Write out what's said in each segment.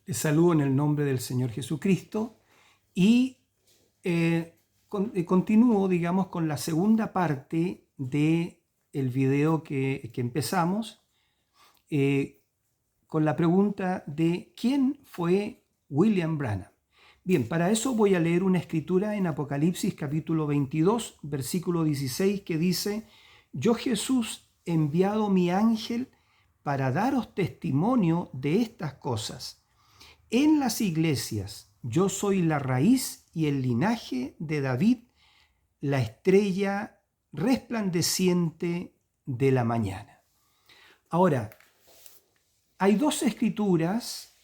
Les saludo en el nombre del Señor Jesucristo y continúo, digamos, con la segunda parte del video que empezamos, con la pregunta de ¿quién fue William Branham? Bien, para eso voy a leer una escritura en Apocalipsis capítulo 22, versículo 16, que dice: Yo, Jesús, he enviado mi ángel para daros testimonio de estas cosas. En las iglesias yo soy la raíz y el linaje de David, la estrella resplandeciente de la mañana. Ahora, hay dos escrituras,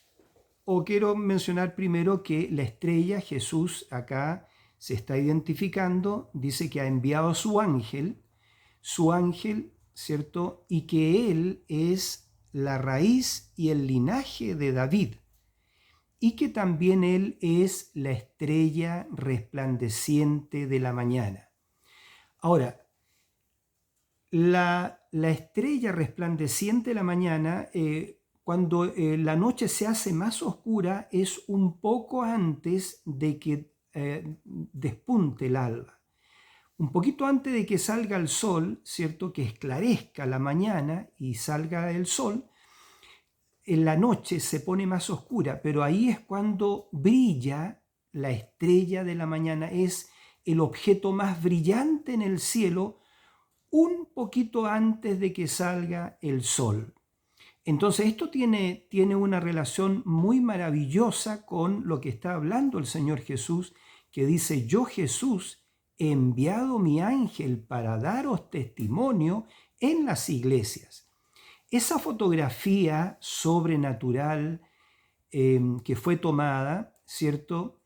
o quiero mencionar primero que la estrella, Jesús acá se está identificando, dice que ha enviado a su ángel, ¿cierto? Y que él es la raíz y el linaje de David, y que también él es la estrella resplandeciente de la mañana. Ahora, la estrella resplandeciente de la mañana, cuando la noche se hace más oscura, es un poco antes de que despunte el alba. Un poquito antes de que salga el sol, ¿cierto? Que esclarezca la mañana y salga el sol, en la noche se pone más oscura, pero ahí es cuando brilla la estrella de la mañana, es el objeto más brillante en el cielo, un poquito antes de que salga el sol. Entonces esto tiene una relación muy maravillosa con lo que está hablando el Señor Jesús, que dice: Yo, Jesús, he enviado mi ángel para daros testimonio en las iglesias. Esa fotografía sobrenatural que fue tomada, ¿cierto?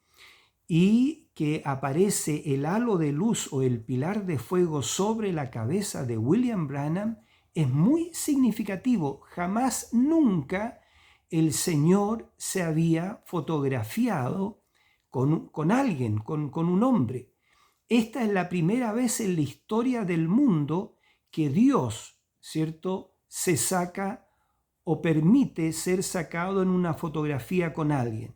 Y que aparece el halo de luz o el pilar de fuego sobre la cabeza de William Branham, es muy significativo. Jamás, nunca el Señor se había fotografiado con alguien, con un hombre. Esta es la primera vez en la historia del mundo que Dios, ¿cierto?, se saca o permite ser sacado en una fotografía con alguien.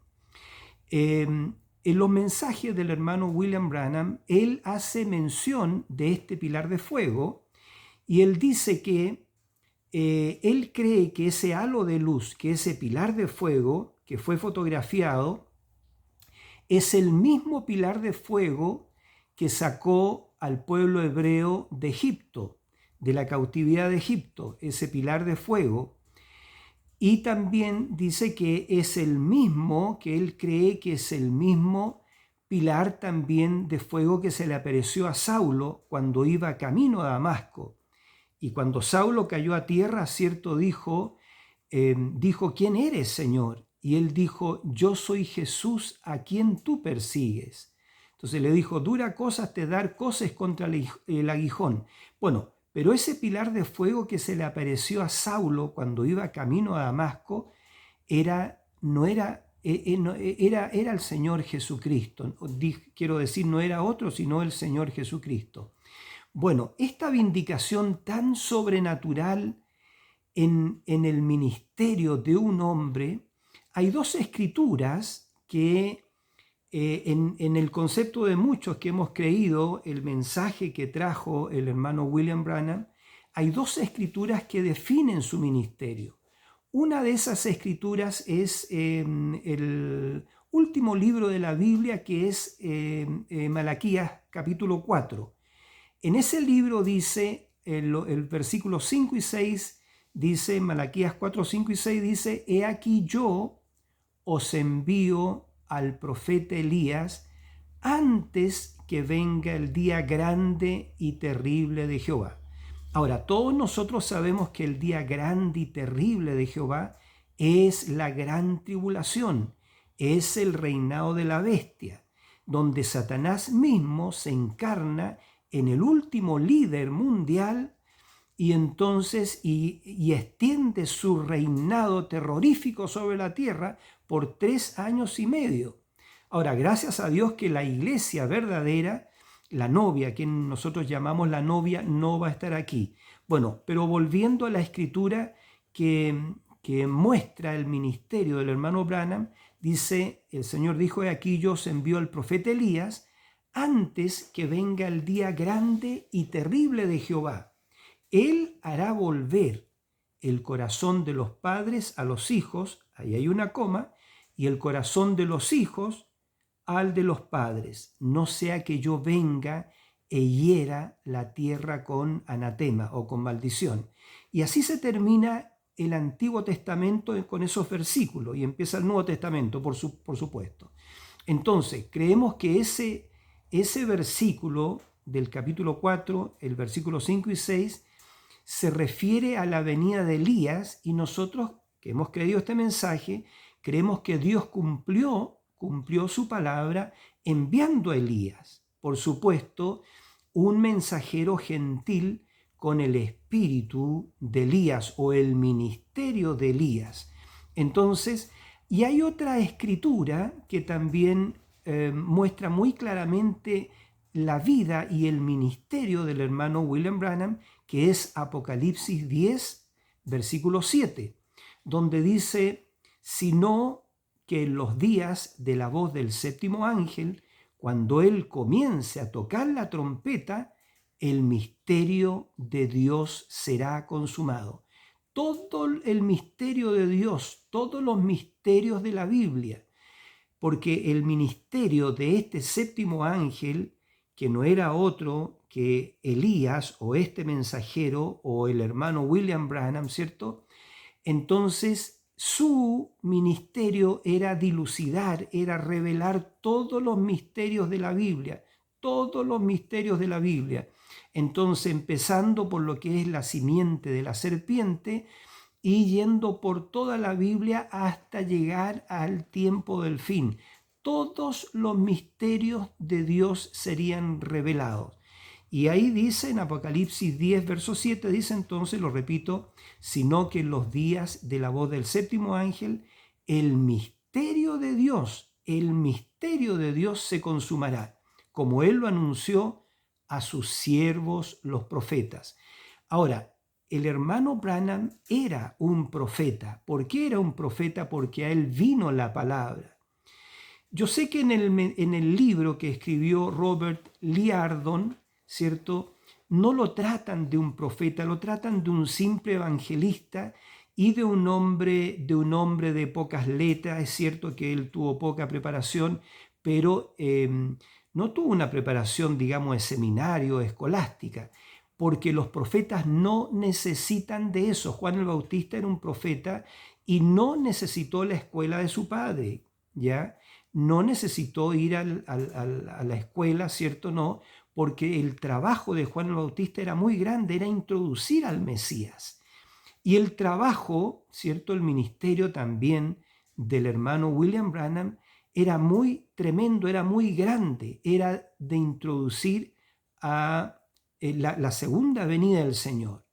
En los mensajes del hermano William Branham, él hace mención de este pilar de fuego y él dice que él cree que ese halo de luz, que ese pilar de fuego que fue fotografiado, es el mismo pilar de fuego que sacó al pueblo hebreo de Egipto, de la cautividad de Egipto, ese pilar de fuego. Y también dice que es el mismo, que él cree que es el mismo pilar también de fuego que se le apareció a Saulo cuando iba camino a Damasco. Y cuando Saulo cayó a tierra, cierto, dijo, ¿quién eres, Señor? Y él dijo: yo soy Jesús a quien tú persigues. Entonces le dijo: dura cosas te dar coces contra el aguijón. Bueno, pero ese pilar de fuego que se le apareció a Saulo cuando iba camino a Damasco era el Señor Jesucristo. Quiero decir, no era otro, sino el Señor Jesucristo. Bueno, esta vindicación tan sobrenatural en el ministerio de un hombre, hay dos escrituras que en el concepto de muchos que hemos creído el mensaje que trajo el hermano William Branham, hay dos escrituras que definen su ministerio. Una de esas escrituras es el último libro de la Biblia, que es Malaquías capítulo 4. En ese libro dice, el versículo 5 y 6, dice Malaquías 4, 5 y 6, dice: he aquí yo os envío al profeta Elías antes que venga el día grande y terrible de Jehová. Ahora, todos nosotros sabemos que el día grande y terrible de Jehová es la gran tribulación, es el reinado de la bestia, donde Satanás mismo se encarna en el último líder mundial y entonces y extiende su reinado terrorífico sobre la tierra por 3 años y medio. Ahora, gracias a Dios que la iglesia verdadera, la novia, que nosotros llamamos la novia, no va a estar aquí. Bueno, pero volviendo a la escritura que que muestra el ministerio del hermano Branham, dice, el Señor dijo: "He aquí yo os envío al profeta Elías antes que venga el día grande y terrible de Jehová. Él hará volver el corazón de los padres a los hijos", ahí hay una coma, "y el corazón de los hijos al de los padres, no sea que yo venga e hiera la tierra con anatema o con maldición". Y así se termina el Antiguo Testamento con esos versículos y empieza el Nuevo Testamento, por supuesto. Entonces, creemos que ese versículo del capítulo 4, el versículo 5 y 6, se refiere a la venida de Elías, y nosotros que hemos creído este mensaje, creemos que Dios cumplió su palabra enviando a Elías, por supuesto, un mensajero gentil con el espíritu de Elías o el ministerio de Elías. Entonces, y hay otra escritura que también muestra muy claramente la vida y el ministerio del hermano William Branham, que es Apocalipsis 10, versículo 7, donde dice: "Sino que en los días de la voz del séptimo ángel, cuando él comience a tocar la trompeta, el misterio de Dios será consumado". Todo el misterio de Dios, todos los misterios de la Biblia, porque el ministerio de este séptimo ángel, que no era otro que Elías o este mensajero o el hermano William Branham, ¿cierto? Entonces, su ministerio era dilucidar, era revelar todos los misterios de la Biblia, todos los misterios de la Biblia. Entonces, empezando por lo que es la simiente de la serpiente y yendo por toda la Biblia hasta llegar al tiempo del fin. Todos los misterios de Dios serían revelados. Y ahí dice en Apocalipsis 10, verso 7, dice entonces, lo repito: "Sino que en los días de la voz del séptimo ángel, el misterio de Dios se consumará, como Él lo anunció a sus siervos los profetas". Ahora, el hermano Branham era un profeta. ¿Por qué era un profeta? Porque a él vino la palabra. Yo sé que en el libro que escribió Robert Liardon, ¿cierto?, no lo tratan de un profeta, lo tratan de un simple evangelista y de un hombre de pocas letras. Es cierto que él tuvo poca preparación, pero no tuvo una preparación, digamos, de seminario, escolástica, porque los profetas no necesitan de eso. Juan el Bautista era un profeta y no necesitó la escuela de su padre, ¿ya? No necesitó ir a la escuela, ¿cierto? No, porque el trabajo de Juan el Bautista era muy grande, era introducir al Mesías. Y el trabajo, ¿cierto?, el ministerio también del hermano William Branham era muy tremendo, era muy grande, era de introducir a la segunda venida del Señor.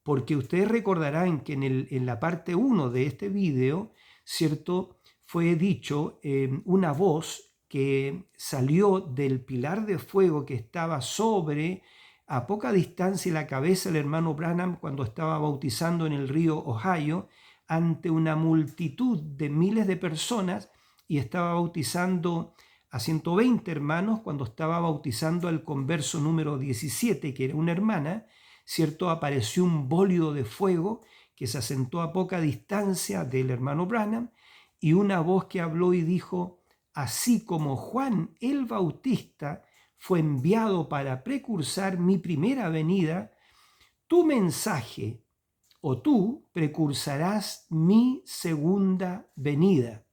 Porque ustedes recordarán que en la parte 1 de este video, ¿cierto?, fue dicho una voz que salió del pilar de fuego que estaba a poca distancia la cabeza del hermano Branham cuando estaba bautizando en el río Ohio ante una multitud de miles de personas, y estaba bautizando a 120 hermanos cuando estaba bautizando al converso número 17, que era una hermana, ¿cierto? Apareció un bólido de fuego que se asentó a poca distancia del hermano Branham, y una voz que habló y dijo: "Así como Juan el Bautista fue enviado para precursar mi primera venida, tu mensaje o tú precursarás mi segunda venida".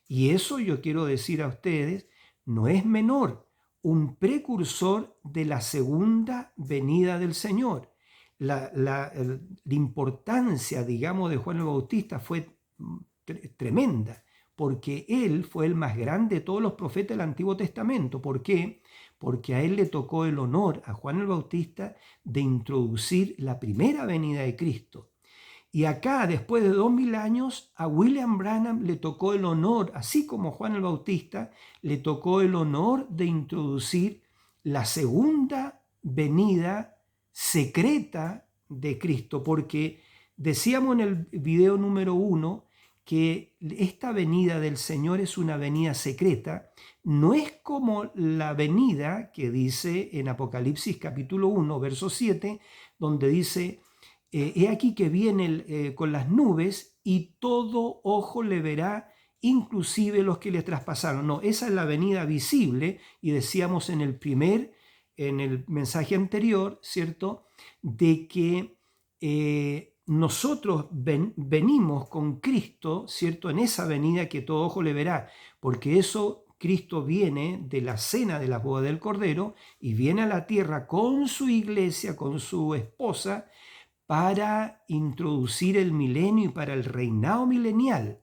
Y eso, yo quiero decir a ustedes, no es menor, un precursor de la segunda venida del Señor. La importancia, digamos, de Juan el Bautista fue tremenda, porque él fue el más grande de todos los profetas del Antiguo Testamento. ¿Por qué? Porque a él le tocó el honor, a Juan el Bautista, de introducir la primera venida de Cristo. Y acá, después de 2000 años, a William Branham le tocó el honor, así como Juan el Bautista, le tocó el honor de introducir la segunda venida secreta de Cristo, porque Decíamos en el video número 1 que esta venida del Señor es una venida secreta, no es como la venida que dice en Apocalipsis capítulo 1, verso 7, donde dice, he aquí que viene con las nubes y todo ojo le verá, inclusive los que le traspasaron. No, esa es la venida visible, y decíamos en el mensaje anterior, ¿cierto?, de que nosotros venimos con Cristo, ¿cierto?, en esa venida que todo ojo le verá, porque eso Cristo viene de la cena de la boda del Cordero y viene a la tierra con su iglesia, con su esposa, para introducir el milenio y para el reinado milenial.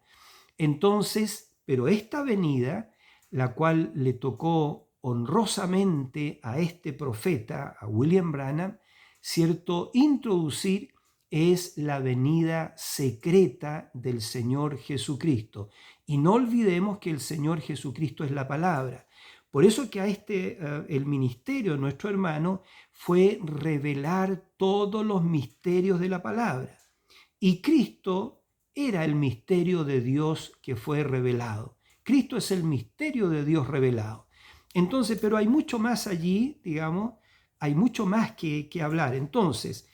Entonces, pero esta venida, la cual le tocó honrosamente a este profeta, a William Branham, ¿cierto?, introducir, es la venida secreta del Señor Jesucristo. Y no olvidemos que el Señor Jesucristo es la palabra. Por eso que el ministerio de nuestro hermano fue revelar todos los misterios de la palabra. Y Cristo era el misterio de Dios que fue revelado. Cristo es el misterio de Dios revelado. Entonces, pero hay mucho más allí, digamos, hay mucho más que hablar. Entonces,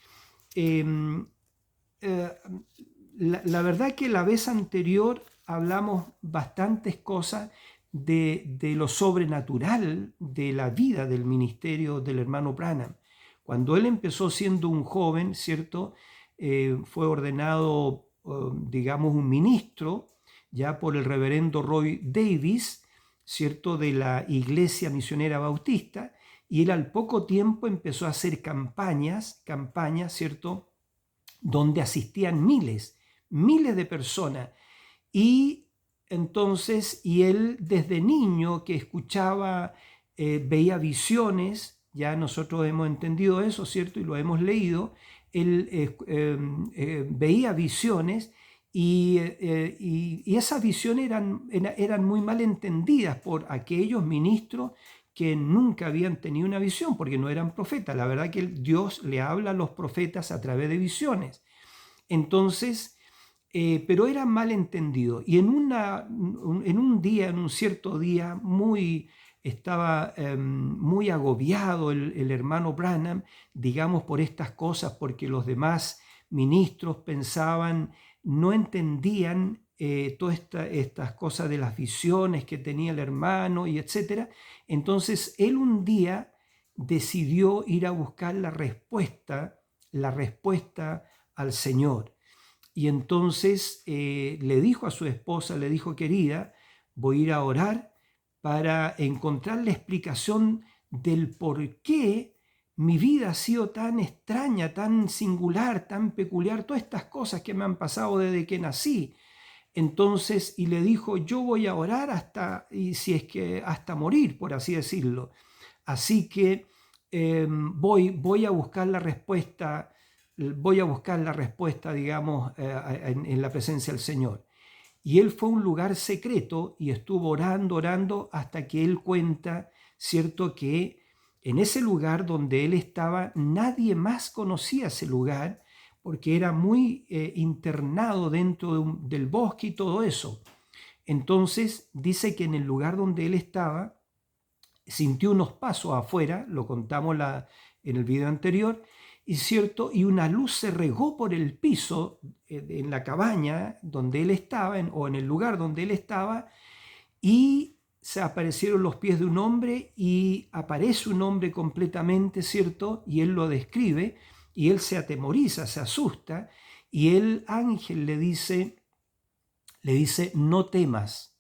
la verdad que la vez anterior hablamos bastantes cosas de lo sobrenatural de la vida del ministerio del hermano Branham. Cuando él empezó siendo un joven, ¿cierto?, fue ordenado, digamos, un ministro ya por el reverendo Roy Davis, ¿cierto?, de la Iglesia Misionera Bautista, y él al poco tiempo empezó a hacer campañas, ¿cierto?, donde asistían miles de personas. Y entonces, y él desde niño que escuchaba, veía visiones, ya nosotros hemos entendido eso, ¿cierto?, y lo hemos leído. Él veía visiones y esas visiones eran muy mal entendidas por aquellos ministros que nunca habían tenido una visión, porque no eran profetas. La verdad que Dios le habla a los profetas a través de visiones. Entonces, pero era mal entendido. Y en un cierto día, estaba muy agobiado el hermano Branham, digamos, por estas cosas, porque los demás ministros pensaban, no entendían todas estas cosas de las visiones que tenía el hermano y etcétera. Entonces, él un día decidió ir a buscar la respuesta al Señor. Y entonces le dijo a su esposa, le dijo, querida, voy a ir a orar para encontrar la explicación del por qué mi vida ha sido tan extraña, tan singular, tan peculiar, todas estas cosas que me han pasado desde que nací. Entonces, y le dijo, yo voy a orar hasta morir, por así decirlo. Así que voy a buscar la respuesta. Digamos, en la presencia del Señor. Y él fue a un lugar secreto y estuvo orando hasta que él cuenta, ¿cierto?, que en ese lugar donde él estaba, nadie más conocía ese lugar, porque era muy internado dentro del bosque y todo eso. Entonces dice que en el lugar donde él estaba, sintió unos pasos afuera, lo contamos en el video anterior, y cierto, y una luz se regó por el piso en la cabaña donde él estaba, o en el lugar donde él estaba, y se aparecieron los pies de un hombre, y aparece un hombre completamente, ¿cierto? Y él lo describe, y él se atemoriza, se asusta, y el ángel le dice, no temas,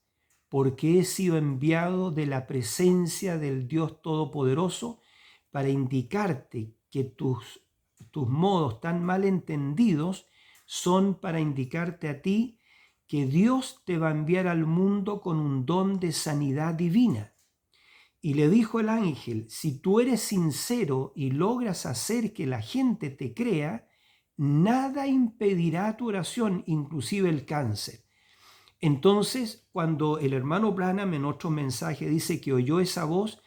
porque he sido enviado de la presencia del Dios Todopoderoso para indicarte que tus modos tan mal entendidos son para indicarte a ti que Dios te va a enviar al mundo con un don de sanidad divina. Y le dijo el ángel, si tú eres sincero y logras hacer que la gente te crea, nada impedirá tu oración, inclusive el cáncer. Entonces, cuando el hermano Branham en otro mensaje dice que oyó esa voz,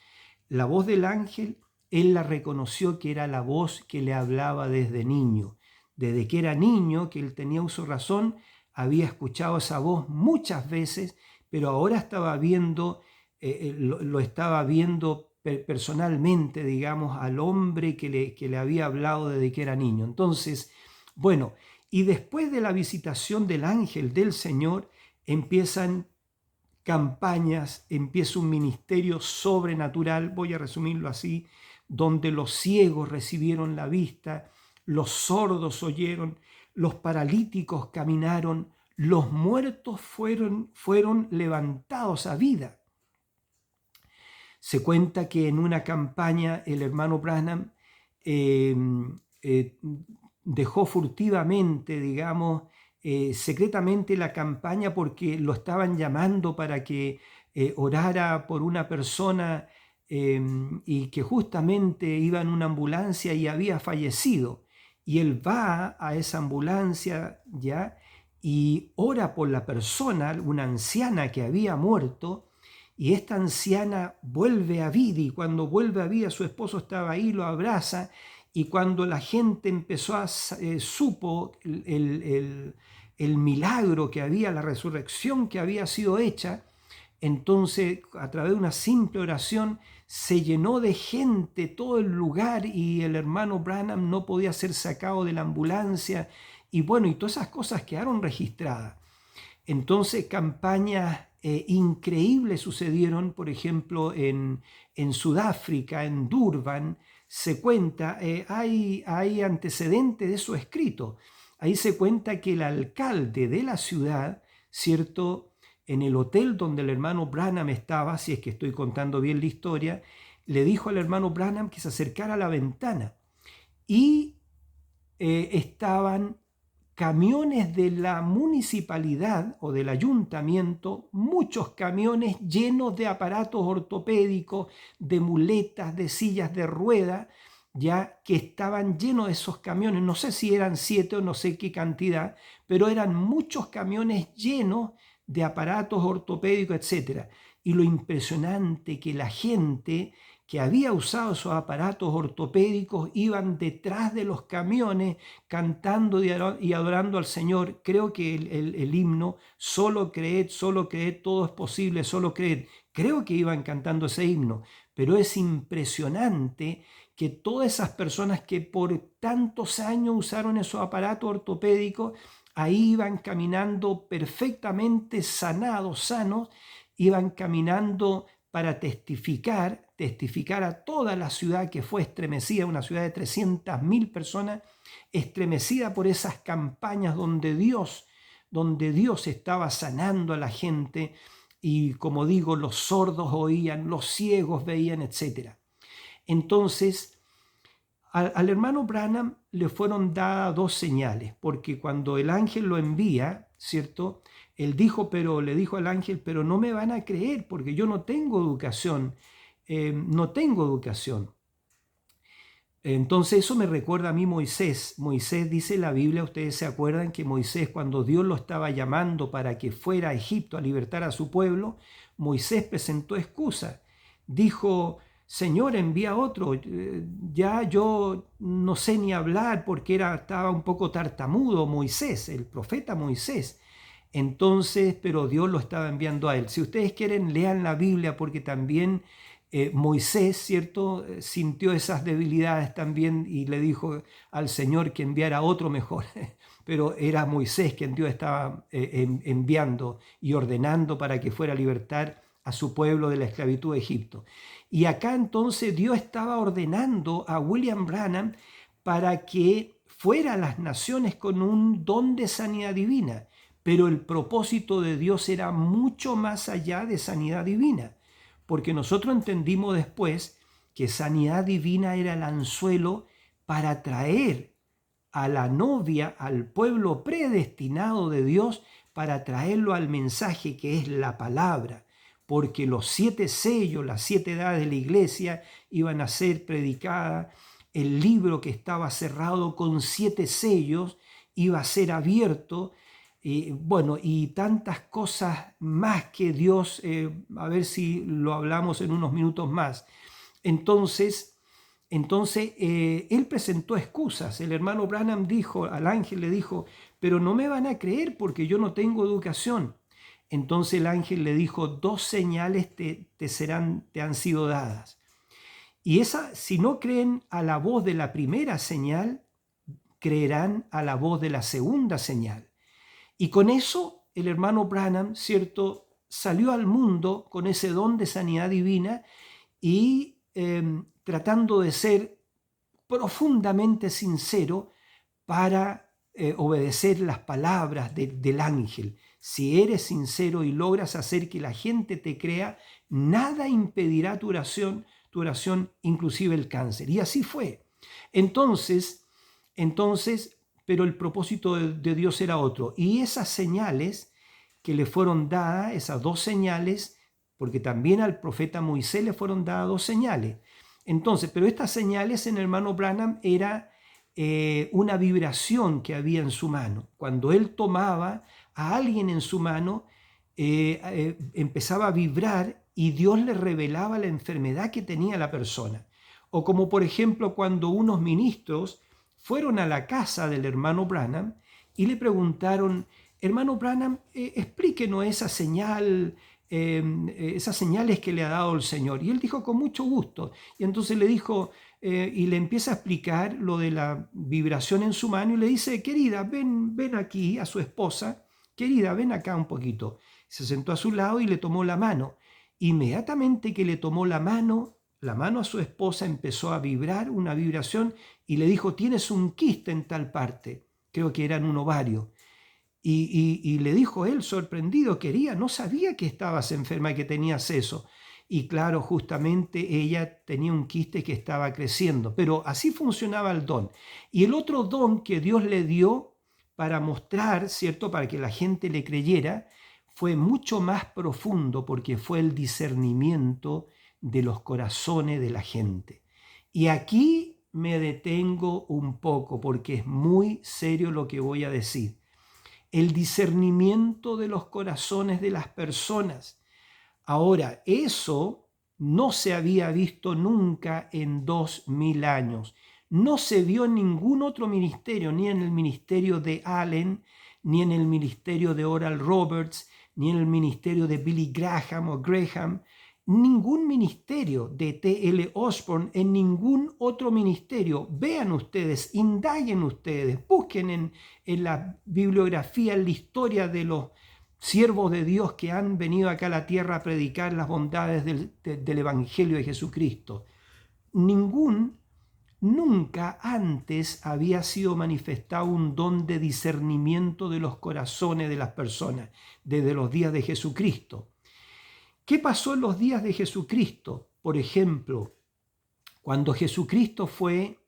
la voz del ángel, él la reconoció que era la voz que le hablaba desde niño, desde que era niño, que él tenía uso de razón, había escuchado esa voz muchas veces, pero ahora estaba viendo, lo estaba viendo personalmente, digamos, al hombre que le había hablado desde que era niño. Entonces, bueno, y después de la visitación del ángel del Señor, empiezan campañas, empieza un ministerio sobrenatural, voy a resumirlo así, donde los ciegos recibieron la vista, los sordos oyeron, los paralíticos caminaron, los muertos fueron levantados a vida. Se cuenta que en una campaña el hermano Branham eh, eh, dejó furtivamente, digamos, secretamente la campaña porque lo estaban llamando para que orara por una persona y que justamente iba en una ambulancia y había fallecido. Y él va a esa ambulancia ya y ora por la persona, una anciana que había muerto, y esta anciana vuelve a vida, y cuando vuelve a vida su esposo estaba ahí, lo abraza, y cuando la gente supo el milagro que había, la resurrección que había sido hecha, entonces a través de una simple oración se llenó de gente todo el lugar y el hermano Branham no podía ser sacado de la ambulancia, y bueno, y todas esas cosas quedaron registradas. Entonces campañas increíbles sucedieron, por ejemplo, en Sudáfrica, en Durban, se cuenta, hay antecedentes de eso escrito. Ahí se cuenta que el alcalde de la ciudad, ¿cierto? En el hotel donde el hermano Branham estaba, si es que estoy contando bien la historia, le dijo al hermano Branham que se acercara a la ventana y estaban camiones de la municipalidad o del ayuntamiento, muchos camiones llenos de aparatos ortopédicos, de muletas, de sillas de rueda, ya que estaban llenos de esos camiones. No sé si eran 7 o no sé qué cantidad, pero eran muchos camiones llenos de aparatos ortopédicos, etc. Y lo impresionante que la gente que había usado esos aparatos ortopédicos iban detrás de los camiones cantando y adorando al Señor. Creo que el himno, solo creed, todo es posible, solo creed. Creo que iban cantando ese himno, pero es impresionante que todas esas personas que por tantos años usaron esos aparatos ortopédicos, ahí iban caminando perfectamente sanados, sanos, iban caminando para testificar a toda la ciudad que fue estremecida, una ciudad de 300.000 personas, estremecida por esas campañas donde Dios estaba sanando a la gente y, como digo, los sordos oían, los ciegos veían, etc. Entonces, al hermano Branham le fueron dadas 2 señales, porque cuando el ángel lo envía, ¿cierto? Él le dijo al ángel, pero no me van a creer porque yo no tengo educación, no tengo educación. Entonces eso me recuerda a mí Moisés. Moisés, dice la Biblia, ustedes se acuerdan que Moisés, cuando Dios lo estaba llamando para que fuera a Egipto a libertar a su pueblo, Moisés presentó excusa. Dijo, Señor, envía otro, ya yo no sé ni hablar porque estaba un poco tartamudo Moisés, el profeta Moisés. Entonces, pero Dios lo estaba enviando a él. Si ustedes quieren, lean la Biblia porque también Moisés, ¿cierto? Sintió esas debilidades también y le dijo al Señor que enviara otro mejor. Pero era Moisés quien Dios estaba enviando y ordenando para que fuera a libertar a su pueblo de la esclavitud de Egipto. Y acá entonces Dios estaba ordenando a William Branham para que fuera a las naciones con un don de sanidad divina. Pero el propósito de Dios era mucho más allá de sanidad divina, porque nosotros entendimos después que sanidad divina era el anzuelo para traer a la novia, al pueblo predestinado de Dios, para traerlo al mensaje que es la palabra, porque los 7 sellos, las 7 edades de la iglesia iban a ser predicadas, el libro que estaba cerrado con 7 sellos iba a ser abierto, bueno, y tantas cosas más que Dios, a ver si lo hablamos en unos minutos más. Entonces, Entonces, él presentó excusas. El hermano Branham dijo, al ángel le dijo, pero no me van a creer porque yo no tengo educación. Entonces el ángel le dijo, dos señales te han sido dadas. Y si no creen a la voz de la primera señal, creerán a la voz de la segunda señal. Y con eso el hermano Branham, ¿cierto?, salió al mundo con ese don de sanidad divina y tratando de ser profundamente sincero para obedecer las palabras del ángel. Si eres sincero y logras hacer que la gente te crea, nada impedirá tu oración, inclusive el cáncer. Y así fue. Entonces, pero el propósito de Dios era otro. Y esas señales que le fueron dadas, esas dos señales, porque también al profeta Moisés le fueron dadas dos señales. Entonces, pero estas señales en el hermano Branham era una vibración que había en su mano. Cuando él tomaba a alguien en su mano, empezaba a vibrar y Dios le revelaba la enfermedad que tenía la persona. O como por ejemplo cuando unos ministros fueron a la casa del hermano Branham y le preguntaron, hermano Branham, explíquenos esa señal, esas señales que le ha dado el Señor. Y él dijo, con mucho gusto. Y entonces le dijo, y le empieza a explicar lo de la vibración en su mano y le dice, querida, ven aquí a su esposa, querida, ven acá un poquito. Se sentó a su lado y le tomó la mano. Inmediatamente que le tomó la mano a su esposa empezó a vibrar una vibración y le dijo, tienes un quiste en tal parte, creo que era en un ovario. Y le dijo él, sorprendido, no sabía que estabas enferma y que tenías eso. Y claro, justamente ella tenía un quiste que estaba creciendo, pero así funcionaba el don. Y el otro don que Dios le dio para mostrar, ¿cierto?, para que la gente le creyera, fue mucho más profundo porque fue el discernimiento de los corazones de la gente. Y aquí me detengo un poco porque es muy serio lo que voy a decir. El discernimiento de los corazones de las personas. Ahora, eso no se había visto nunca en 2000 años. No se vio en ningún otro ministerio, ni en el ministerio de Allen, ni en el ministerio de Oral Roberts, ni en el ministerio de Billy Graham o Graham, ningún ministerio de T.L. Osborne, en ningún otro ministerio. Vean ustedes, indaguen ustedes, busquen en la bibliografía, en la historia de los siervos de Dios que han venido acá a la tierra a predicar las bondades del Evangelio de Jesucristo. Nunca antes había sido manifestado un don de discernimiento de los corazones de las personas desde los días de Jesucristo. ¿Qué pasó en los días de Jesucristo? Por ejemplo, cuando Jesucristo fue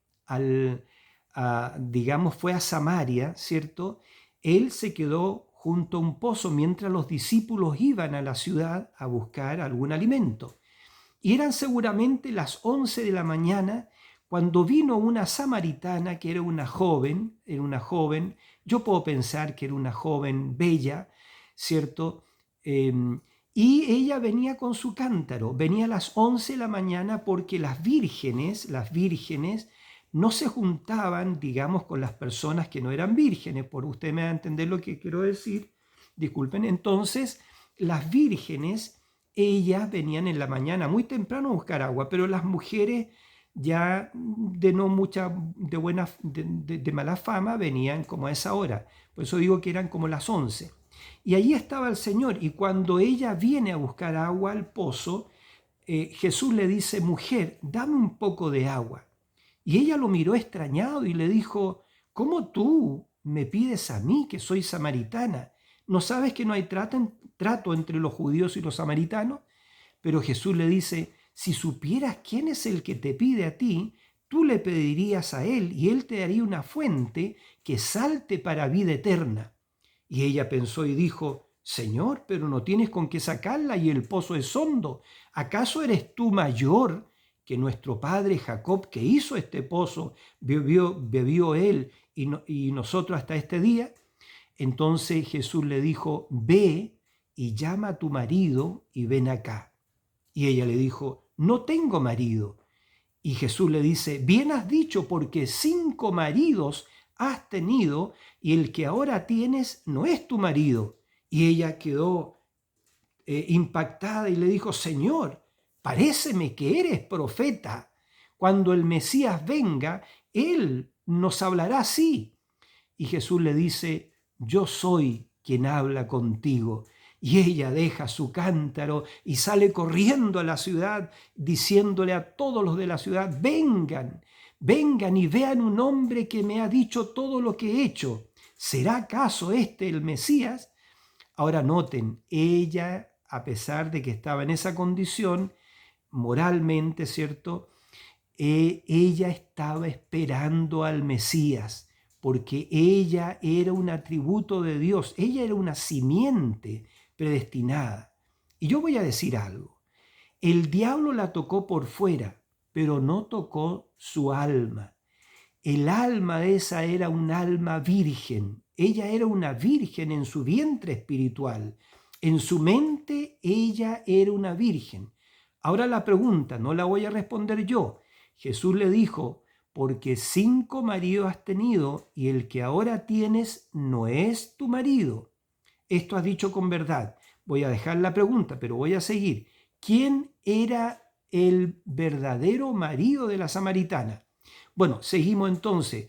fue a Samaria, ¿cierto? Él se quedó junto a un pozo mientras los discípulos iban a la ciudad a buscar algún alimento. Y eran seguramente las 11 de la mañana cuando vino una samaritana que era una joven, yo puedo pensar que era una joven bella, ¿cierto? Y ella venía con su cántaro, venía a las 11 de la mañana porque las vírgenes no se juntaban, digamos, con las personas que no eran vírgenes, por usted me va a entender lo que quiero decir, disculpen. Entonces, las vírgenes, ellas venían en la mañana muy temprano a buscar agua, pero las mujeres ya de mala fama venían como a esa hora, por eso digo que eran como las 11. Y allí estaba el Señor, y cuando ella viene a buscar agua al pozo, Jesús le dice, mujer, dame un poco de agua. Y ella lo miró extrañado y le dijo, ¿cómo tú me pides a mí, que soy samaritana? ¿No sabes que no hay trato entre los judíos y los samaritanos? Pero Jesús le dice, si supieras quién es el que te pide a ti, tú le pedirías a él y él te daría una fuente que salte para vida eterna. Y ella pensó y dijo, Señor, pero no tienes con qué sacarla y el pozo es hondo. ¿Acaso eres tú mayor que nuestro padre Jacob, que hizo este pozo, bebió él y nosotros hasta este día? Entonces Jesús le dijo, ve y llama a tu marido y ven acá. Y ella le dijo, no tengo marido. Y Jesús le dice, bien has dicho, porque 5 maridos has tenido y el que ahora tienes no es tu marido. Y ella quedó impactada y le dijo, Señor, paréceme que eres profeta. Cuando el Mesías venga, Él nos hablará así. Y Jesús le dice, yo soy quien habla contigo. Y ella deja su cántaro y sale corriendo a la ciudad, diciéndole a todos los de la ciudad, vengan, vengan y vean un hombre que me ha dicho todo lo que he hecho. ¿Será acaso este el Mesías? Ahora noten, ella, a pesar de que estaba en esa condición, moralmente, ¿cierto? Ella estaba esperando al Mesías, porque ella era un atributo de Dios, ella era una simiente predestinada. Y yo voy a decir algo, el diablo la tocó por fuera, pero no tocó su alma. El alma de esa era un alma virgen, ella era una virgen en su vientre espiritual, en su mente ella era una virgen. Ahora la pregunta, no la voy a responder yo. Jesús le dijo, porque 5 maridos has tenido y el que ahora tienes no es tu marido. Esto has dicho con verdad. Voy a dejar la pregunta, pero voy a seguir. ¿Quién era el verdadero marido de la samaritana? Bueno, seguimos entonces.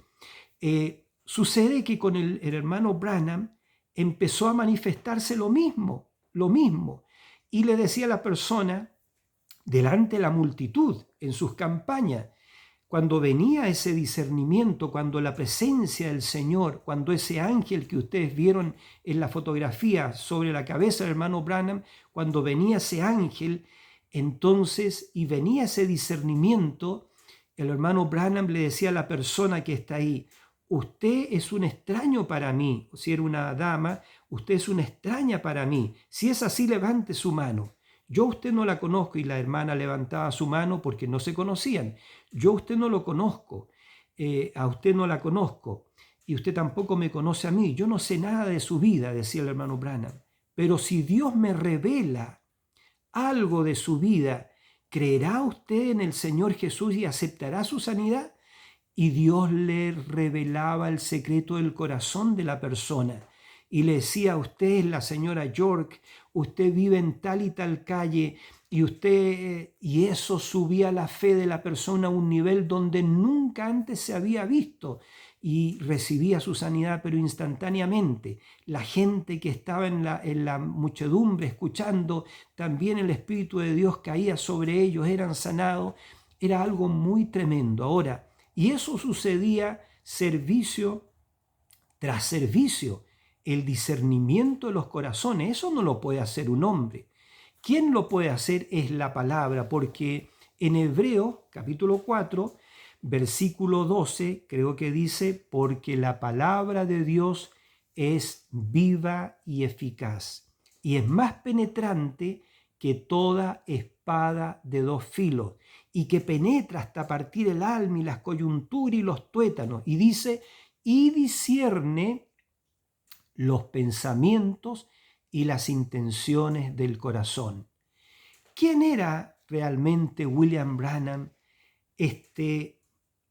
Sucede que con el hermano Branham empezó a manifestarse lo mismo. Y le decía a la persona, delante de la multitud, en sus campañas, cuando venía ese discernimiento, cuando la presencia del Señor, cuando ese ángel que ustedes vieron en la fotografía sobre la cabeza del hermano Branham, cuando venía ese ángel, entonces, y venía ese discernimiento, el hermano Branham le decía a la persona que está ahí, usted es un extraño para mí. Si era una dama, usted es una extraña para mí. Si es así, levante su mano. Yo a usted no la conozco, y la hermana levantaba su mano porque no se conocían. Yo a usted no lo conozco, a usted no la conozco, y usted tampoco me conoce a mí. Yo no sé nada de su vida, decía el hermano Branham. Pero si Dios me revela algo de su vida, ¿creerá usted en el Señor Jesús y aceptará su sanidad? Y Dios le revelaba el secreto del corazón de la persona y le decía, usted es la señora York, usted vive en tal y tal calle, y eso subía la fe de la persona a un nivel donde nunca antes se había visto, y recibía su sanidad, pero instantáneamente. La gente que estaba en la muchedumbre escuchando, también el Espíritu de Dios caía sobre ellos, eran sanados. Era algo muy tremendo. Ahora, y eso sucedía servicio tras servicio. El discernimiento de los corazones, eso no lo puede hacer un hombre. ¿Quién lo puede hacer? Es la palabra, porque en Hebreo, capítulo 4, versículo 12, creo que dice, porque la palabra de Dios es viva y eficaz, y es más penetrante que toda espada de 2 filos, y que penetra hasta partir el alma y las coyunturas y los tuétanos, y dice, y discierne los pensamientos y las intenciones del corazón. ¿Quién era realmente William Branham, este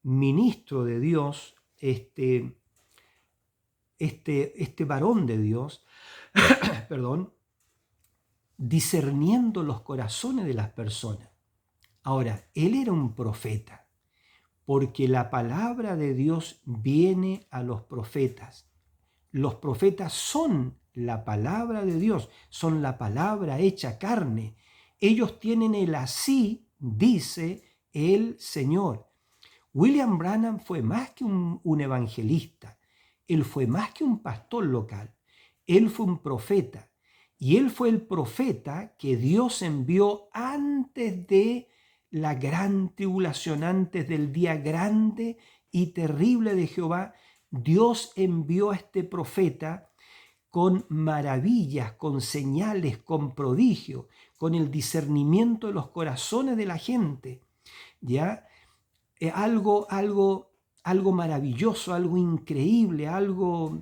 ministro de Dios, este varón de Dios, perdón, discerniendo los corazones de las personas? Ahora, él era un profeta, porque la palabra de Dios viene a los profetas. Los profetas son la palabra de Dios, son la palabra hecha carne. Ellos tienen el así, dice el Señor. William Branham fue más que un evangelista, él fue más que un pastor local, él fue un profeta, y él fue el profeta que Dios envió antes de la gran tribulación, antes del día grande y terrible de Jehová. Dios envió a este profeta con maravillas, con señales, con prodigios, con el discernimiento de los corazones de la gente, ¿ya? Algo maravilloso, algo increíble, algo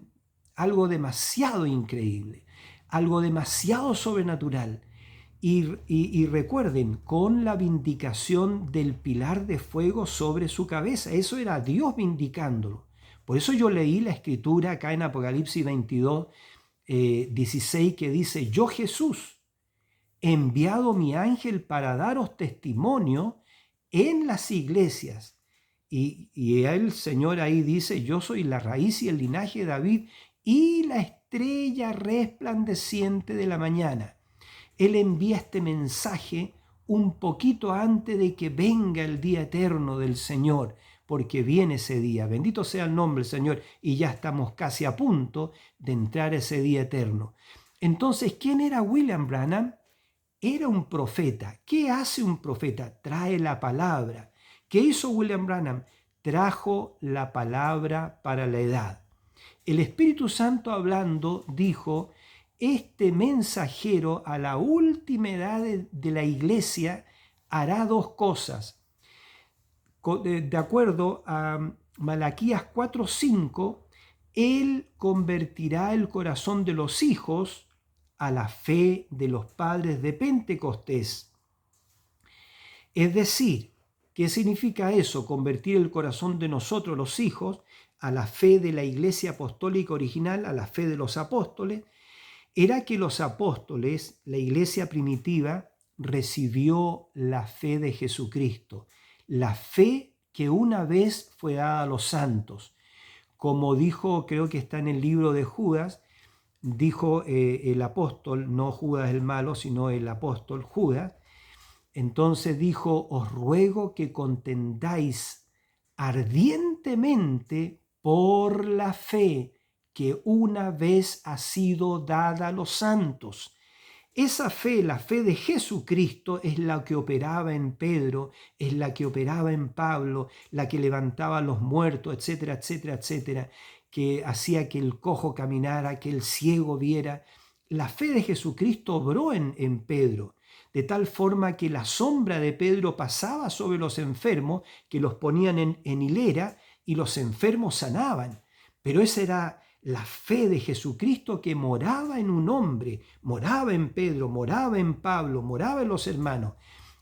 demasiado increíble, algo demasiado sobrenatural. Y recuerden, con la vindicación del pilar de fuego sobre su cabeza. Eso era Dios vindicándolo. Por eso yo leí la escritura acá en Apocalipsis 22, 16, que dice: yo, Jesús, he enviado mi ángel para daros testimonio en las iglesias. Y el Señor ahí dice: yo soy la raíz y el linaje de David y la estrella resplandeciente de la mañana. Él envía este mensaje un poquito antes de que venga el día eterno del Señor, porque viene ese día. Bendito sea el nombre del Señor, y ya estamos casi a punto de entrar a ese día eterno. Entonces, ¿quién era William Branham? Era un profeta. ¿Qué hace un profeta? Trae la palabra. ¿Qué hizo William Branham? Trajo la palabra para la edad. El Espíritu Santo, hablando, dijo: este mensajero a la última edad de la iglesia hará dos cosas. De acuerdo a Malaquías 4:5, él convertirá el corazón de los hijos a la fe de los padres de Pentecostés. Es decir, ¿qué significa eso? Convertir el corazón de nosotros, los hijos, a la fe de la iglesia apostólica original, a la fe de los apóstoles. Era que los apóstoles, la iglesia primitiva, recibió la fe de Jesucristo, la fe que una vez fue dada a los santos. Como dijo, creo que está en el libro de Judas, dijo el apóstol, no Judas el malo, sino el apóstol Judas. Entonces dijo: os ruego que contendáis ardientemente por la fe que una vez ha sido dada a los santos. Esa fe, la fe de Jesucristo, es la que operaba en Pedro, es la que operaba en Pablo, la que levantaba a los muertos, etcétera, etcétera, etcétera, que hacía que el cojo caminara, que el ciego viera. La fe de Jesucristo obró en Pedro, de tal forma que la sombra de Pedro pasaba sobre los enfermos, que los ponían en hilera y los enfermos sanaban. Pero esa era la fe de Jesucristo, que moraba en un hombre, moraba en Pedro, moraba en Pablo, moraba en los hermanos.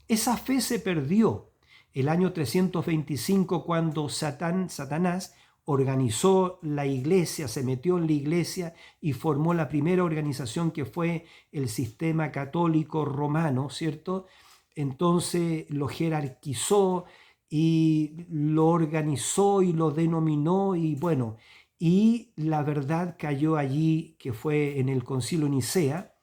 Esa fe se perdió el año 325, cuando Satanás organizó la iglesia, se metió en la iglesia y formó la primera organización, que fue el sistema católico romano, ¿cierto? Entonces lo jerarquizó y lo organizó y lo denominó, y bueno, y la verdad cayó allí, que fue en el Concilio Nicea,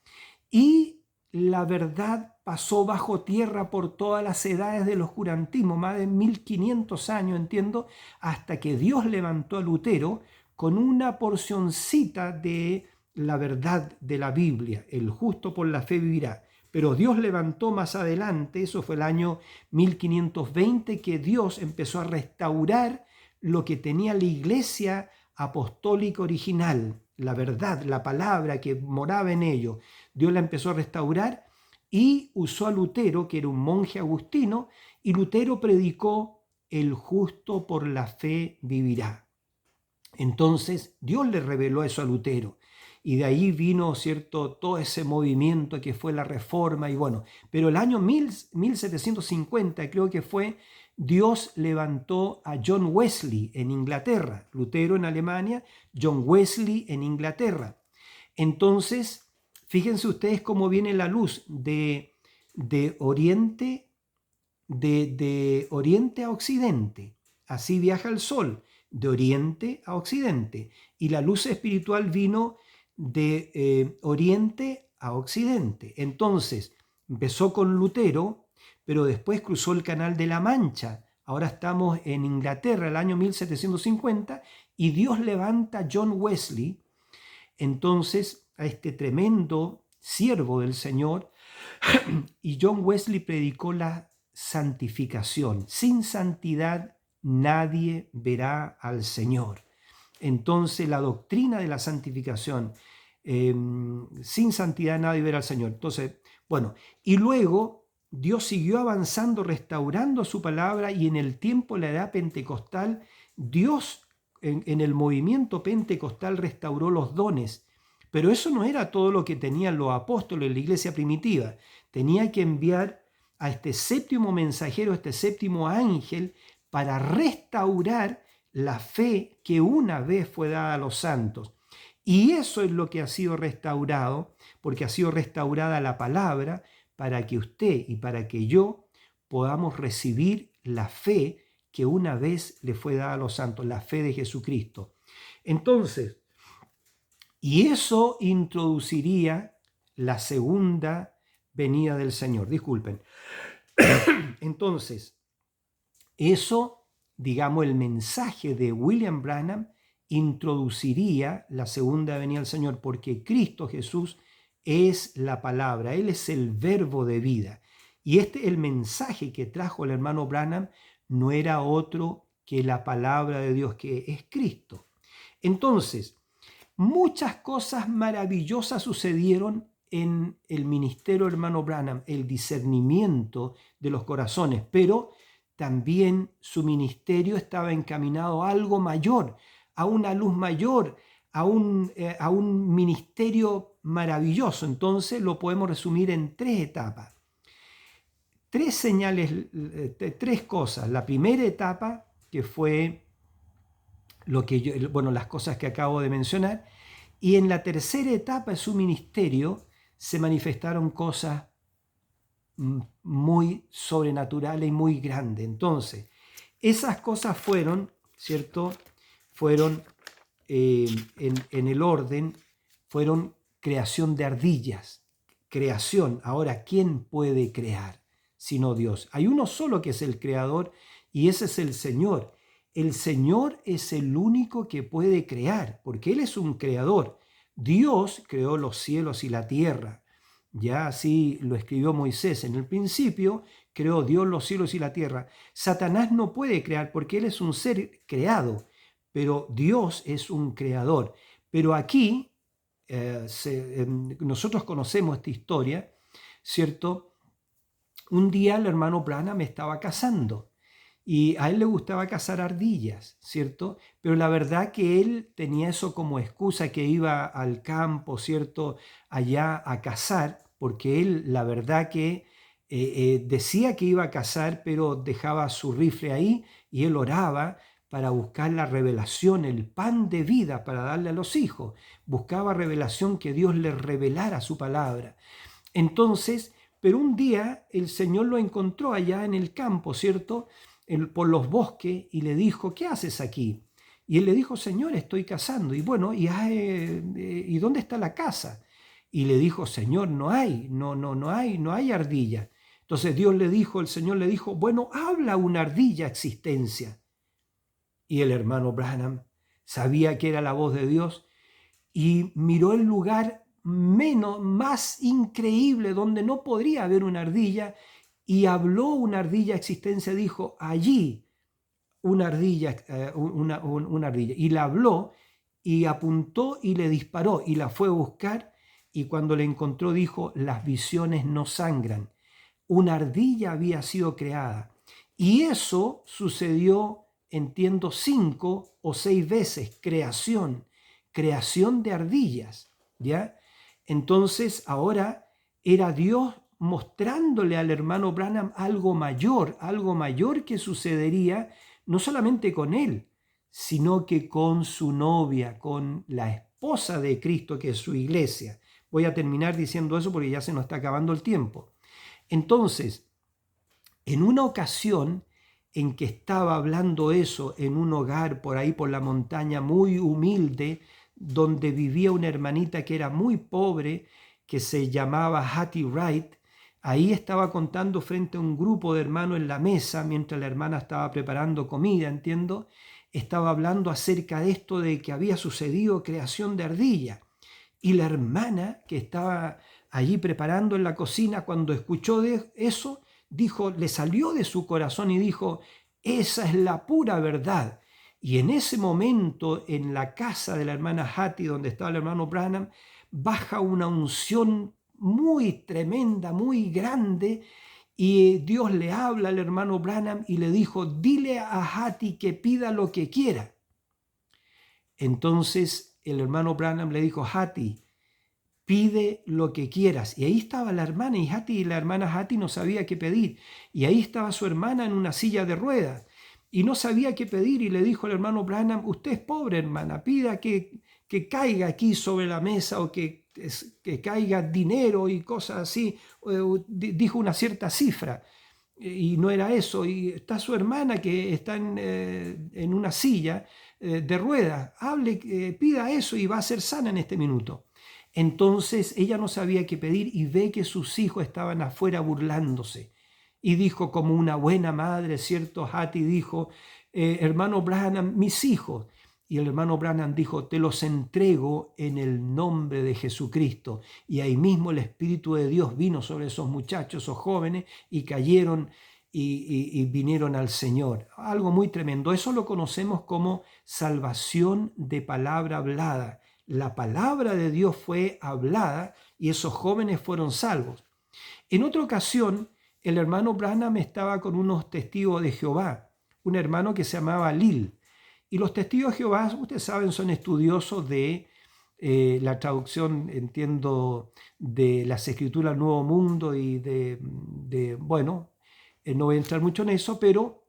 y la verdad pasó bajo tierra por todas las edades del oscurantismo, más de 1500 años, entiendo, hasta que Dios levantó a Lutero con una porcioncita de la verdad de la Biblia: el justo por la fe vivirá. Pero Dios levantó más adelante, eso fue el año 1520, que Dios empezó a restaurar lo que tenía la iglesia apostólica original, la verdad, la palabra que moraba en ello. Dios la empezó a restaurar y usó a Lutero, que era un monje agustino, y Lutero predicó: el justo por la fe vivirá. Entonces Dios le reveló eso a Lutero, y de ahí vino, ¿cierto?, todo ese movimiento que fue la Reforma. Y bueno, pero el año 1750 creo que fue, Dios levantó a John Wesley en Inglaterra, Lutero en Alemania, John Wesley en Inglaterra. Entonces, fíjense ustedes cómo viene la luz de oriente, de oriente a occidente. Así viaja el sol, de oriente a occidente. Y la luz espiritual vino de oriente a occidente. Entonces, empezó con Lutero, pero después cruzó el Canal de la Mancha. Ahora estamos en Inglaterra, el año 1750, y Dios levanta a John Wesley, entonces, a este tremendo siervo del Señor, y John Wesley predicó la santificación. Sin santidad nadie verá al Señor. Entonces, la doctrina de la santificación, sin santidad nadie verá al Señor. Entonces, bueno, y luego Dios siguió avanzando, restaurando su palabra, y en el tiempo de la edad pentecostal, Dios en el movimiento pentecostal restauró los dones. Pero eso no era todo lo que tenían los apóstoles en la iglesia primitiva. tenía que enviar a este séptimo mensajero, este séptimo ángel, para restaurar la fe que una vez fue dada a los santos. Y eso es lo que ha sido restaurado, porque ha sido restaurada la palabra para que usted y para que yo podamos recibir la fe que una vez le fue dada a los santos, la fe de Jesucristo. Entonces, y eso introduciría la segunda venida del Señor. Disculpen. Entonces, eso, digamos, el mensaje de William Branham introduciría la segunda venida del Señor, porque Cristo Jesús es la palabra, Él es el verbo de vida. Y el mensaje que trajo el hermano Branham no era otro que la palabra de Dios, que es Cristo. Entonces, muchas cosas maravillosas sucedieron en el ministerio del hermano Branham, el discernimiento de los corazones, pero también su ministerio estaba encaminado a algo mayor, a una luz mayor, a un ministerio maravilloso. Entonces lo podemos resumir en tres etapas. Tres señales, tres cosas. La primera etapa, que fue las cosas que acabo de mencionar, y en la tercera etapa de su ministerio se manifestaron cosas muy sobrenaturales y muy grandes. Entonces, esas cosas fueron, ¿cierto? Fueron en el orden, fueron creación de ardillas, creación. Ahora, ¿quién puede crear sino Dios? Hay uno solo que es el creador y ese es el Señor. El Señor es el único que puede crear, porque Él es un creador. Dios creó los cielos y la tierra. Ya así lo escribió Moisés. En el principio creó Dios los cielos y la tierra. Satanás no puede crear porque él es un ser creado, pero Dios es un creador. Pero aquí nosotros conocemos esta historia, ¿cierto? Un día el hermano Branham estaba cazando y a él le gustaba cazar ardillas, ¿cierto? Pero la verdad que él tenía eso como excusa, que iba al campo, ¿cierto? Allá a cazar, porque él la verdad que decía que iba a cazar, pero dejaba su rifle ahí y él oraba para buscar la revelación, el pan de vida para darle a los hijos. Buscaba revelación, que Dios le revelara su palabra. Entonces, pero un día el Señor lo encontró allá en el campo, ¿cierto? Por los bosques, y le dijo: ¿qué haces aquí? Y él le dijo: Señor, estoy cazando. Y bueno, ¿y dónde está la casa? Y le dijo: Señor, no hay ardilla. Entonces el Señor le dijo: bueno, habla una ardilla existencia. Y el hermano Branham sabía que era la voz de Dios y miró el lugar más increíble donde no podría haber una ardilla, y habló una ardilla existencia, dijo: allí una ardilla, una ardilla. Y la habló y apuntó y le disparó y la fue a buscar, y cuando la encontró dijo: las visiones no sangran. Una ardilla había sido creada. Y eso sucedió, entiendo, 5 o 6 veces, creación de ardillas, ¿ya? Entonces ahora era Dios mostrándole al hermano Branham algo mayor que sucedería no solamente con él, sino que con su novia, con la esposa de Cristo, que es su iglesia. Voy a terminar diciendo eso porque ya se nos está acabando el tiempo. Entonces, en una ocasión en que estaba hablando eso en un hogar por ahí por la montaña, muy humilde, donde vivía una hermanita que era muy pobre, que se llamaba Hattie Wright, ahí estaba contando frente a un grupo de hermanos en la mesa, mientras la hermana estaba preparando comida, entiendo, estaba hablando acerca de esto de que había sucedido creación de ardilla. Y la hermana que estaba allí preparando en la cocina, cuando escuchó de eso, dijo, le salió de su corazón y dijo: esa es la pura verdad. Y en ese momento, en la casa de la hermana Hattie, donde estaba el hermano Branham, baja una unción muy tremenda, muy grande, y Dios le habla al hermano Branham y le dijo: dile a Hattie que pida lo que quiera. Entonces el hermano Branham le dijo: Hattie, pide lo que quieras. Y ahí estaba la hermana Hattie, y la hermana Hattie no sabía qué pedir. Y ahí estaba su hermana en una silla de ruedas y no sabía qué pedir, y le dijo al hermano Branham: usted es pobre, hermana, pida que caiga aquí sobre la mesa, o que caiga dinero y cosas así. Dijo una cierta cifra. Y no era eso, y está su hermana que está en una silla de ruedas, hable, pida eso y va a ser sana en este minuto. Entonces ella no sabía qué pedir, y ve que sus hijos estaban afuera burlándose, y dijo, como una buena madre, ¿cierto? Hattie dijo: hermano Branham, mis hijos. Y el hermano Branham dijo: te los entrego en el nombre de Jesucristo. Y ahí mismo el Espíritu de Dios vino sobre esos muchachos, esos jóvenes, y cayeron y vinieron al Señor. Algo muy tremendo. Eso lo conocemos como salvación de palabra hablada. La palabra de Dios fue hablada y esos jóvenes fueron salvos. En otra ocasión, el hermano Branham estaba con unos testigos de Jehová, un hermano que se llamaba Lil. Y los testigos de Jehová, ustedes saben, son estudiosos de la traducción, entiendo, de las Escrituras al Nuevo Mundo, y bueno, no voy a entrar mucho en eso, pero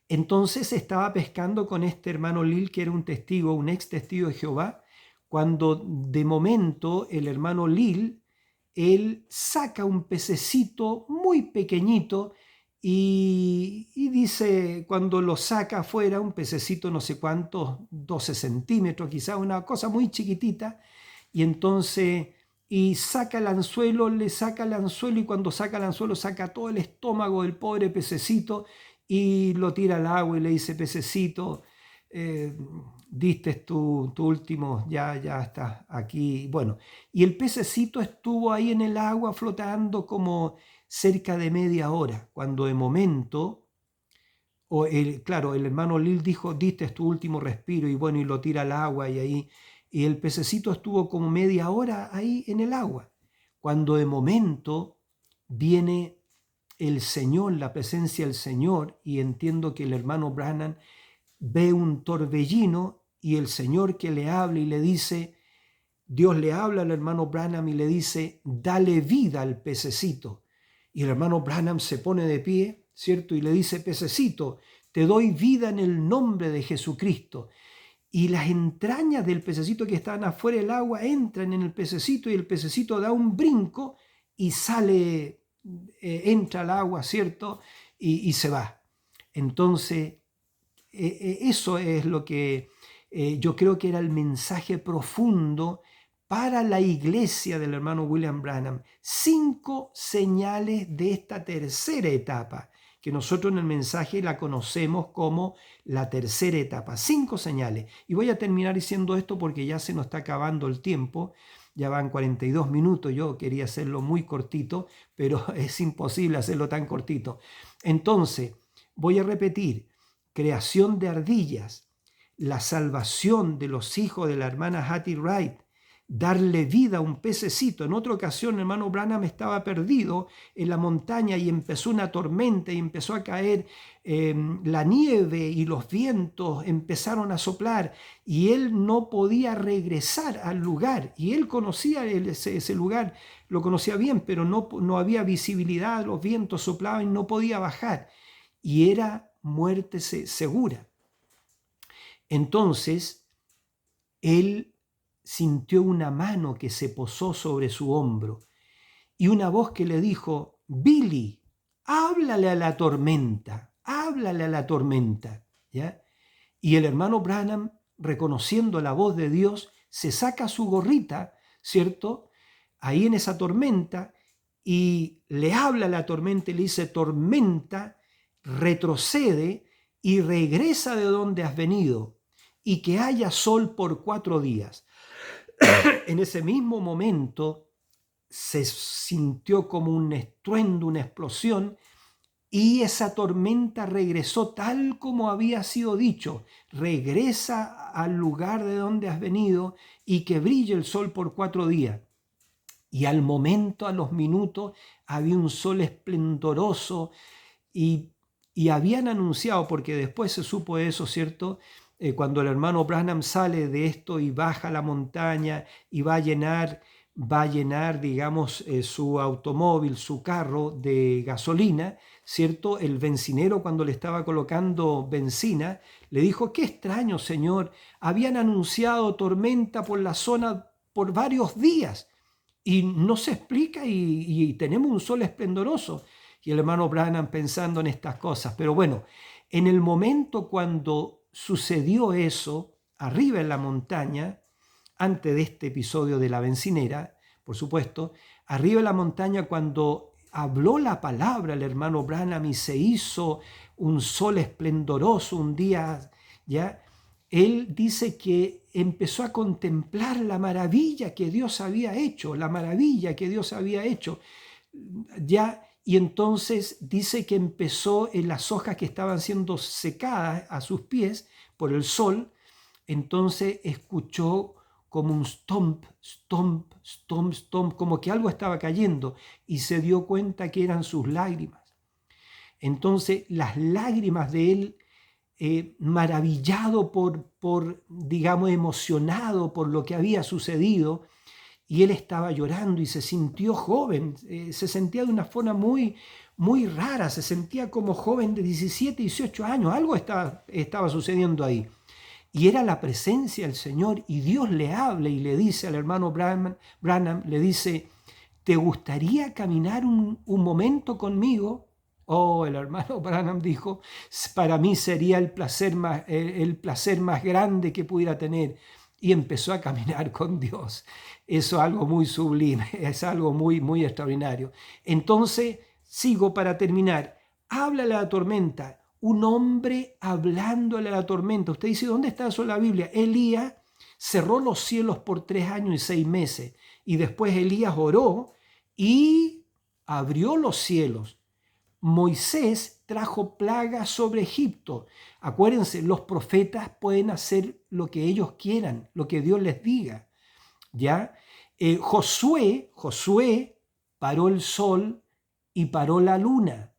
entonces estaba pescando con este hermano Lil, que era un testigo, un ex testigo de Jehová, cuando de momento el hermano Lil, él saca un pececito muy pequeñito, y dice, cuando lo saca afuera, un pececito no sé cuántos, 12 centímetros, quizás una cosa muy chiquitita, y entonces, y saca el anzuelo, le saca el anzuelo, y cuando saca el anzuelo saca todo el estómago del pobre pececito, y lo tira al agua y le dice: pececito, diste tu último, ya estás aquí. Bueno, y el pececito estuvo ahí en el agua flotando como cerca de media hora, cuando de momento, claro, el hermano Lil dijo: diste tu último respiro, y bueno, y lo tira al agua, y el pececito estuvo como media hora ahí en el agua, cuando de momento viene el Señor, la presencia del Señor, y entiendo que el hermano Branham ve un torbellino, y el Señor que le habla y le dice, Dios le habla al hermano Branham y le dice: dale vida al pececito. Y el hermano Branham se pone de pie, ¿cierto? Y le dice: pececito, te doy vida en el nombre de Jesucristo. Y las entrañas del pececito que estaban afuera del agua entran en el pececito, y el pececito da un brinco y sale, entra al agua, ¿cierto? Y se va. Entonces, eso es lo que yo creo que era el mensaje profundo para la iglesia del hermano William Branham. 5 señales de esta tercera etapa, que nosotros en el mensaje la conocemos como la tercera etapa. 5 señales. Y voy a terminar diciendo esto porque ya se nos está acabando el tiempo. Ya van 42 minutos. Yo quería hacerlo muy cortito, pero es imposible hacerlo tan cortito. Entonces, voy a repetir: creación de ardillas, la salvación de los hijos de la hermana Hattie Wright, darle vida a un pececito. En otra ocasión, el hermano Branham estaba perdido en la montaña y empezó una tormenta y empezó a caer la nieve, y los vientos empezaron a soplar, y él no podía regresar al lugar. Y él conocía ese lugar, lo conocía bien, pero no había visibilidad, los vientos soplaban y no podía bajar. Y era muerte segura. Entonces, él sintió una mano que se posó sobre su hombro, y una voz que le dijo: Billy, háblale a la tormenta, háblale a la tormenta, ¿ya? Y el hermano Branham, reconociendo la voz de Dios, se saca su gorrita, ¿cierto?, ahí en esa tormenta, y le habla a la tormenta y le dice: tormenta, retrocede y regresa de donde has venido, y que haya sol por 4 días. En ese mismo momento se sintió como un estruendo, una explosión, y esa tormenta regresó tal como había sido dicho: regresa al lugar de donde has venido, y que brille el sol por 4 días. Y al momento, a los minutos, había un sol esplendoroso, y habían anunciado, porque después se supo eso, ¿cierto?, cuando el hermano Branham sale de esto y baja a la montaña y va a llenar, digamos, su automóvil, su carro de gasolina, ¿cierto? El bencinero, cuando le estaba colocando benzina, le dijo: qué extraño, señor, habían anunciado tormenta por la zona por varios días y no se explica y tenemos un sol esplendoroso. Y el hermano Branham pensando en estas cosas. Pero bueno, en el momento cuando sucedió eso, arriba en la montaña, antes de este episodio de la bencinera, por supuesto, arriba en la montaña, cuando habló la palabra el hermano Branham y se hizo un sol esplendoroso un día, ya, él dice que empezó a contemplar la maravilla que Dios había hecho, la maravilla que Dios había hecho, ya. Y entonces dice que empezó en las hojas que estaban siendo secadas a sus pies por el sol, entonces escuchó como un stomp, stomp, stomp, stomp, como que algo estaba cayendo y se dio cuenta que eran sus lágrimas. Entonces las lágrimas de él, maravillado digamos, emocionado por lo que había sucedido, y él estaba llorando y se sintió joven, se sentía de una forma muy, muy rara, se sentía como joven de 17, 18 años, algo estaba sucediendo ahí. Y era la presencia del Señor, y Dios le habla y le dice al hermano Branham, le dice: ¿te gustaría caminar un momento conmigo? Oh, el hermano Branham dijo: para mí sería el placer más grande que pudiera tener. Y empezó a caminar con Dios. Eso es algo muy sublime, es algo muy, muy extraordinario. Entonces, sigo para terminar. Háblale a la tormenta. Un hombre hablándole a la tormenta. Usted dice: ¿dónde está eso en la Biblia? Elías cerró los cielos por 3 años y 6 meses. Y después Elías oró y abrió los cielos. Moisés trajo plagas sobre Egipto. Acuérdense, los profetas pueden hacer lo que ellos quieran, lo que Dios les diga. ¿Ya? Josué paró el sol y paró la luna.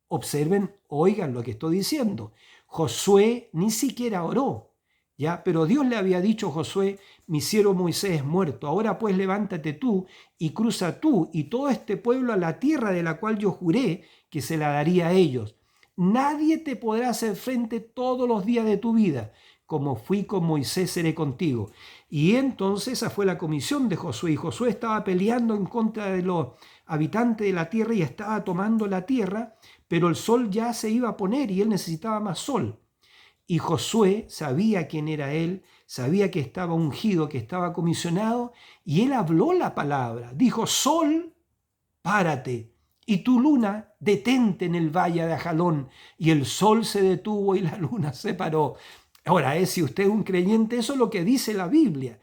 Observen, oigan lo que estoy diciendo. Josué ni siquiera oró, ¿ya? Pero Dios le había dicho a Josué: mi siervo Moisés es muerto, ahora pues levántate tú y cruza tú y todo este pueblo a la tierra de la cual yo juré que se la daría a ellos. Nadie te podrá hacer frente todos los días de tu vida. Como fui con Moisés, seré contigo. Y entonces esa fue la comisión de Josué. Y Josué estaba peleando en contra de los habitantes de la tierra y estaba tomando la tierra, pero el sol ya se iba a poner y él necesitaba más sol. Y Josué sabía quién era él, sabía que estaba ungido, que estaba comisionado, y él habló la palabra. Dijo: sol, párate, y tu luna, detente en el valle de Ajalón. Y el sol se detuvo y la luna se paró. Ahora, si usted es un creyente, eso es lo que dice la Biblia.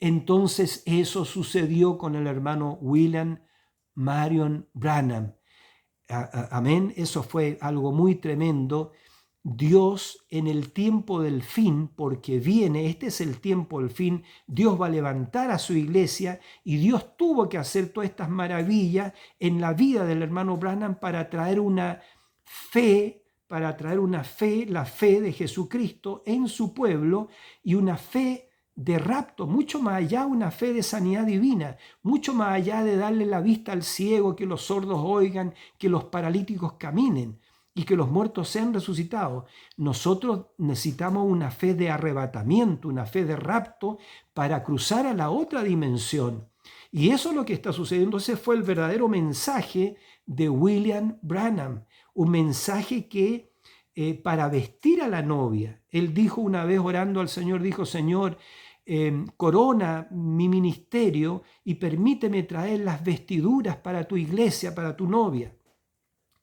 Entonces eso sucedió con el hermano William Marion Branham. Amén, eso fue algo muy tremendo. Dios, en el tiempo del fin, porque viene, este es el tiempo del fin, Dios va a levantar a su iglesia, y Dios tuvo que hacer todas estas maravillas en la vida del hermano Branham para traer una fe, la fe de Jesucristo en su pueblo, y una fe de rapto, mucho más allá, una fe de sanidad divina, mucho más allá de darle la vista al ciego, que los sordos oigan, que los paralíticos caminen y que los muertos sean resucitados. Nosotros necesitamos una fe de arrebatamiento, una fe de rapto para cruzar a la otra dimensión. Y eso es lo que está sucediendo. Ese fue el verdadero mensaje de William Branham, un mensaje que para vestir a la novia. Él dijo una vez, orando al Señor, dijo: Señor, corona mi ministerio y permíteme traer las vestiduras para tu iglesia, para tu novia.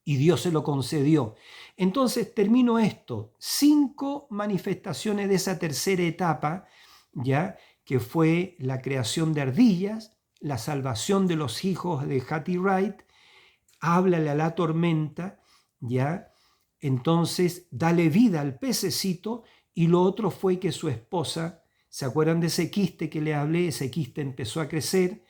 Y Dios se lo concedió. Entonces termino esto: 5 manifestaciones de esa tercera etapa, ya, que fue la creación de ardillas, la salvación de los hijos de Hattie Wright, háblale a la tormenta, ya, entonces dale vida al pececito, y lo otro fue que su esposa, ¿se acuerdan de ese quiste que le hablé? Ese quiste empezó a crecer,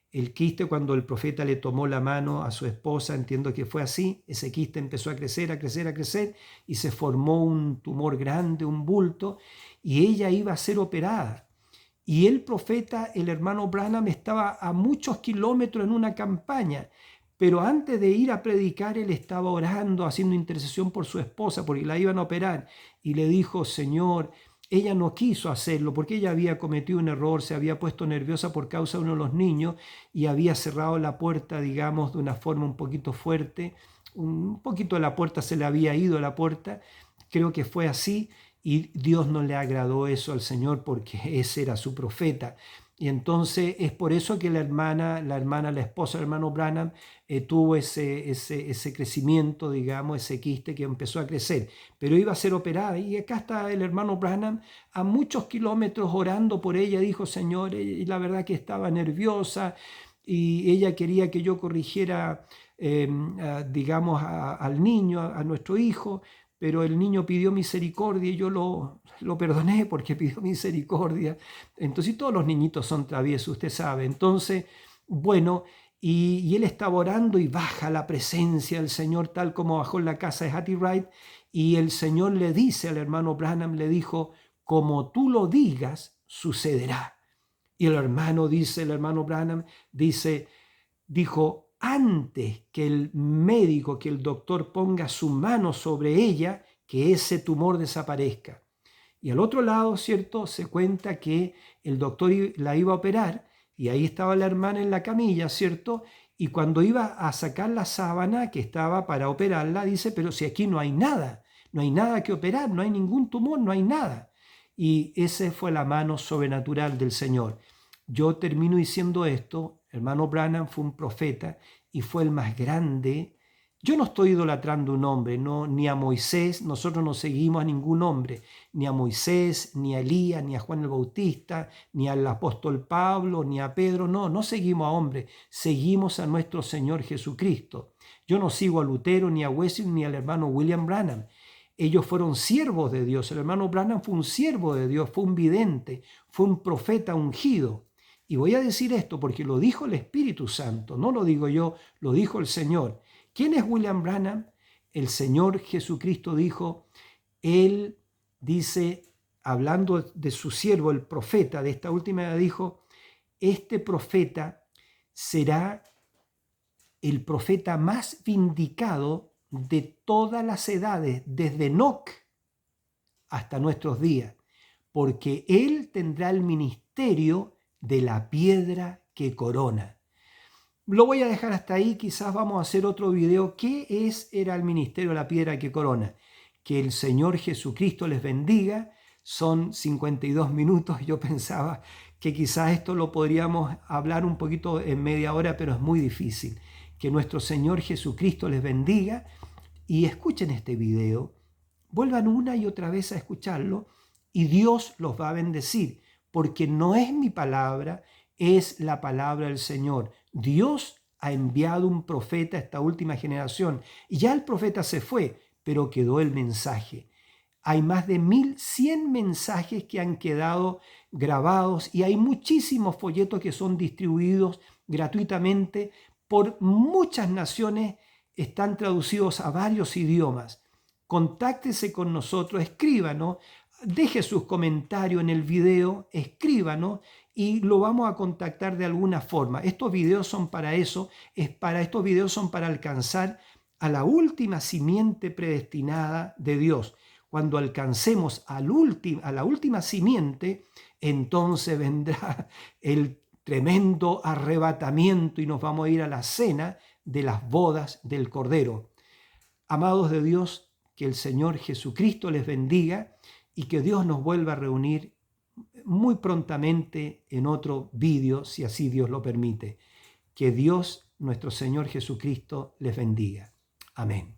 El quiste, cuando el profeta le tomó la mano a su esposa, entiendo que fue así, ese quiste empezó a crecer, a crecer, a crecer, y se formó un tumor grande, un bulto, y ella iba a ser operada. Y el profeta, el hermano Branham, estaba a muchos kilómetros en una campaña, pero antes de ir a predicar, él estaba orando, haciendo intercesión por su esposa, porque la iban a operar, y le dijo: Señor, ella no quiso hacerlo porque ella había cometido un error, se había puesto nerviosa por causa de uno de los niños y había cerrado la puerta, digamos, de una forma un poquito fuerte. Un poquito la puerta, se le había ido la puerta, creo que fue así, y Dios no le agradó eso al Señor porque ese era su profeta. Y entonces es por eso que la esposa del hermano Branham, tuvo ese crecimiento, digamos, ese quiste que empezó a crecer, pero iba a ser operada. Y acá está el hermano Branham a muchos kilómetros orando por ella. Dijo: Señor, y la verdad que estaba nerviosa y ella quería que yo corrigiera, digamos, al niño, a nuestro hijo, pero el niño pidió misericordia y yo lo perdoné porque pidió misericordia. Entonces, todos los niñitos son traviesos, usted sabe. Entonces, bueno, y él estaba orando y baja la presencia del Señor, tal como bajó en la casa de Hattie Wright, y el Señor le dice al hermano Branham, le dijo: como tú lo digas, sucederá. Y el hermano Branham dijo: antes que el médico, que el doctor ponga su mano sobre ella, que ese tumor desaparezca. Y al otro lado, ¿cierto?, se cuenta que el doctor la iba a operar y ahí estaba la hermana en la camilla, ¿cierto? Y cuando iba a sacar la sábana que estaba para operarla, dice: pero si aquí no hay nada que operar, no hay ningún tumor, no hay nada. Y esa fue la mano sobrenatural del Señor. Yo termino diciendo esto: hermano Branham fue un profeta y fue el más grande. Yo no estoy idolatrando un hombre, no, ni a Moisés. Nosotros no seguimos a ningún hombre, ni a Moisés, ni a Elías, ni a Juan el Bautista, ni al apóstol Pablo, ni a Pedro. No seguimos a hombres, seguimos a nuestro Señor Jesucristo. Yo no sigo a Lutero, ni a Wesley, ni al hermano William Branham. Ellos fueron siervos de Dios. El hermano Branham fue un siervo de Dios, fue un vidente, fue un profeta ungido. Y voy a decir esto porque lo dijo el Espíritu Santo, no lo digo yo, lo dijo el Señor. ¿Quién es William Branham? El Señor Jesucristo dijo, él dice, hablando de su siervo, el profeta de esta última edad, dijo: este profeta será el profeta más vindicado de todas las edades, desde Enoc hasta nuestros días, porque él tendrá el ministerio de la piedra que corona. Lo voy a dejar hasta ahí, quizás vamos a hacer otro video. ¿Qué era el ministerio de la piedra que corona? Que el Señor Jesucristo les bendiga. Son 52 minutos, yo pensaba que quizás esto lo podríamos hablar un poquito en media hora, pero es muy difícil. Que nuestro Señor Jesucristo les bendiga y escuchen este video, vuelvan una y otra vez a escucharlo y Dios los va a bendecir, porque no es mi palabra, es la palabra del Señor. Dios ha enviado un profeta a esta última generación y ya el profeta se fue, pero quedó el mensaje. Hay más de 1100 mensajes que han quedado grabados y hay muchísimos folletos que son distribuidos gratuitamente por muchas naciones, están traducidos a varios idiomas. Contáctese con nosotros, escríbanos, deje sus comentarios en el video, escríbanos y lo vamos a contactar de alguna forma. Estos videos son para eso, estos videos son para alcanzar a la última simiente predestinada de Dios. Cuando alcancemos a la última simiente, entonces vendrá el tremendo arrebatamiento y nos vamos a ir a la cena de las bodas del Cordero. Amados de Dios, que el Señor Jesucristo les bendiga y que Dios nos vuelva a reunir muy prontamente en otro vídeo, si así Dios lo permite. Que Dios, nuestro Señor Jesucristo, les bendiga. Amén.